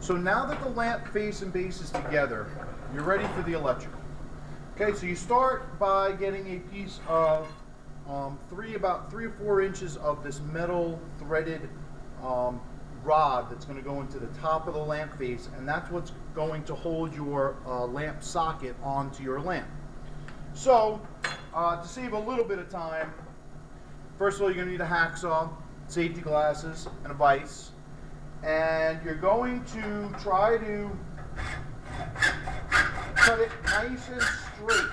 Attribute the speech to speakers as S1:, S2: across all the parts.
S1: So now that the lamp face and base is together, you're ready for the electrical. Okay, so you start by getting a piece of about 3 or 4 inches of this metal threaded rod that's going to go into the top of the lamp face, and that's what's going to hold your lamp socket onto your lamp. So to save a little bit of time, first of all, you're going to need a hacksaw, safety glasses, and a vise, and you're going to try to cut it nice and straight,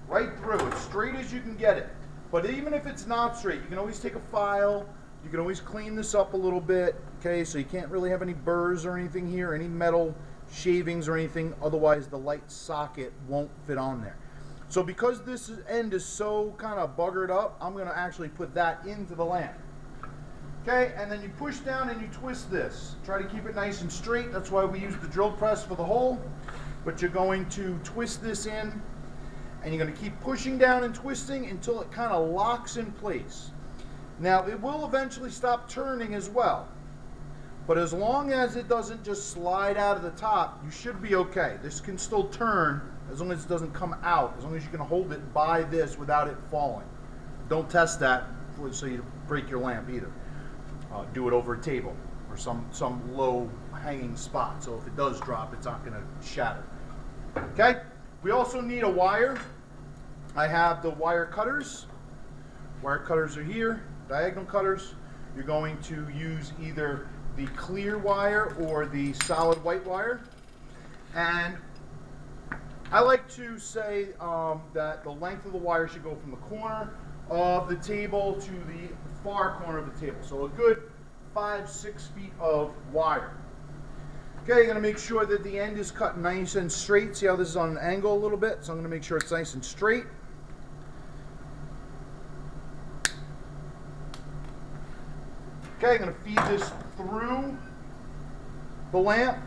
S1: right through, as straight as you can get it. But even if it's not straight, you can always take a file, you can always clean this up a little bit, okay, so you can't really have any burrs or anything here, any metal shavings or anything, otherwise the light socket won't fit on there. So because this end is so kind of buggered up, I'm going to actually put that into the lamp. Okay, and then you push down and you twist this. Try to keep it nice and straight. That's why we use the drill press for the hole. But you're going to twist this in, and you're going to keep pushing down and twisting until it kind of locks in place. Now, it will eventually stop turning as well. But as long as it doesn't just slide out of the top, you should be okay. This can still turn as long as it doesn't come out, as long as you can hold it by this without it falling. Don't test that so you break your lamp either. Do it over a table or some low hanging spot, so if it does drop, it's not going to shatter. Okay, we also need a wire. I have the wire cutters. Wire cutters are here, diagonal cutters. You're going to use either the clear wire or the solid white wire. And I like to say that the length of the wire should go from the corner of the table to the far corner of the table. So a good 5-6 feet of wire. Okay, you're going to make sure that the end is cut nice and straight. See how this is on an angle a little bit? So I'm going to make sure it's nice and straight. Okay, I'm going to feed this through the lamp.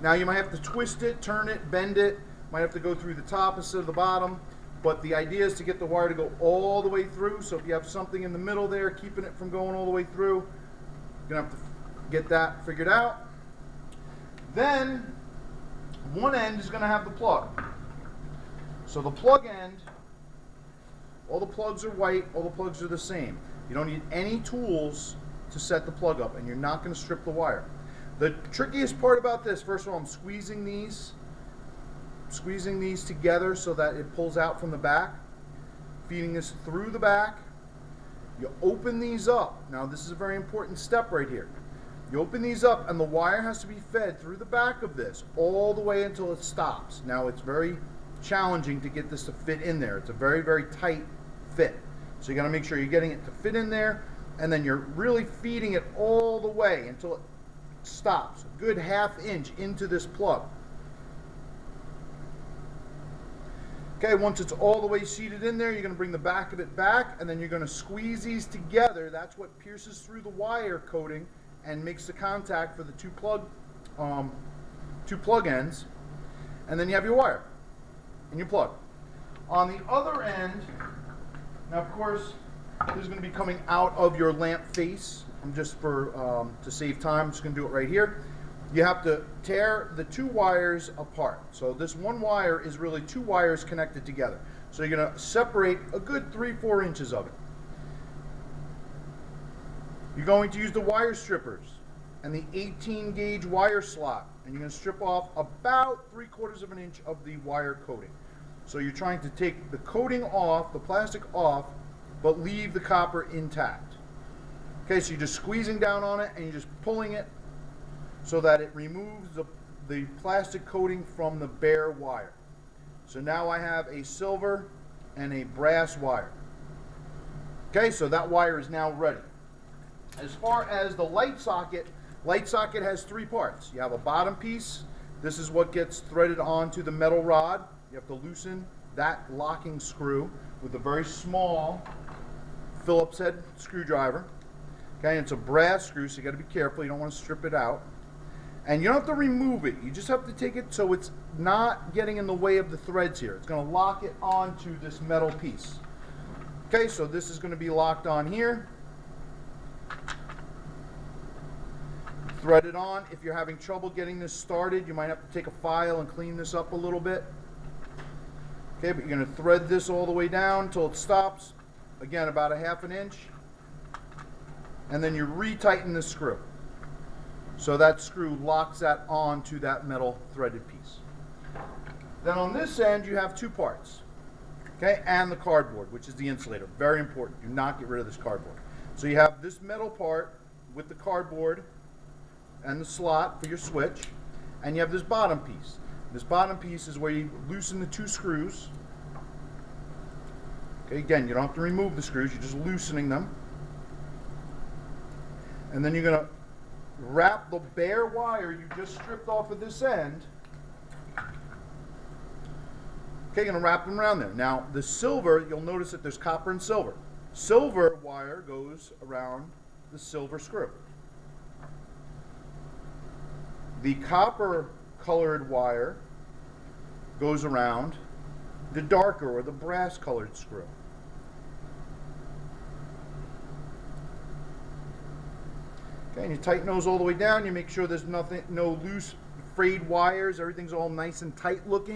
S1: Now you might have to twist it, turn it, bend it. Might have to go through the top instead of the bottom. But the idea is to get the wire to go all the way through. So if you have something in the middle there, keeping it from going all the way through, you're going to have to get that figured out. Then, one end is going to have the plug. So the plug end, all the plugs are white, all the plugs are the same. You don't need any tools to set the plug up, and you're not going to strip the wire. The trickiest part about this, first of all, I'm squeezing these together so that it pulls out from the back, feeding this through the back. You open these up. Now this is a very important step right here. You open these up and the wire has to be fed through the back of this all the way until it stops. Now it's very challenging to get this to fit in there. It's a very, very tight fit. So you got to make sure you're getting it to fit in there, and then you're really feeding it all the way until it stops, a good ½ inch into this plug. Okay, once it's all the way seated in there, you're going to bring the back of it back, and then you're going to squeeze these together. That's what pierces through the wire coating and makes the contact for the two plug ends. And then you have your wire and your plug. On the other end, now of course, this is going to be coming out of your lamp face. I'm just to save time, I'm just going to do it right here. You have to tear the two wires apart. So this one wire is really two wires connected together. So you're going to separate a good 3-4 inches of it. You're going to use the wire strippers and the 18 gauge wire slot, and you're going to strip off about 3/4 of an inch of the wire coating. So you're trying to take the coating off, the plastic off, but leave the copper intact. Okay, so you're just squeezing down on it and you're just pulling it so that it removes the plastic coating from the bare wire. So now I have a silver and a brass wire. Okay, so that wire is now ready. As far as the light socket has 3 parts. You have a bottom piece. This is what gets threaded onto the metal rod. You have to loosen that locking screw with a very small Phillips head screwdriver. Okay, and it's a brass screw, so you got to be careful. You don't want to strip it out. And you don't have to remove it. You just have to take it so it's not getting in the way of the threads here. It's going to lock it onto this metal piece. Okay, so this is going to be locked on here. thread it on. If you're having trouble getting this started, you might have to take a file and clean this up a little bit. Okay, but you're going to thread this all the way down until it stops. Again, about a ½ inch. And then you retighten the screw. So that screw locks that onto that metal threaded piece. Then on this end, you have 2 parts. Okay, and the cardboard, which is the insulator. Very important. Do not get rid of this cardboard. So you have this metal part with the cardboard and the slot for your switch, and you have this bottom piece. This bottom piece is where you loosen the 2 screws. Okay, again, you don't have to remove the screws, you're just loosening them. And then you're going to wrap the bare wire you just stripped off of this end. Okay, you're going to wrap them around there. Now, the silver, you'll notice that there's copper and silver. Silver wire goes around the silver screw. The copper colored wire goes around the darker or the brass colored screw. Okay, and you tighten those all the way down. You make sure there's no loose frayed wires. Everything's all nice and tight looking.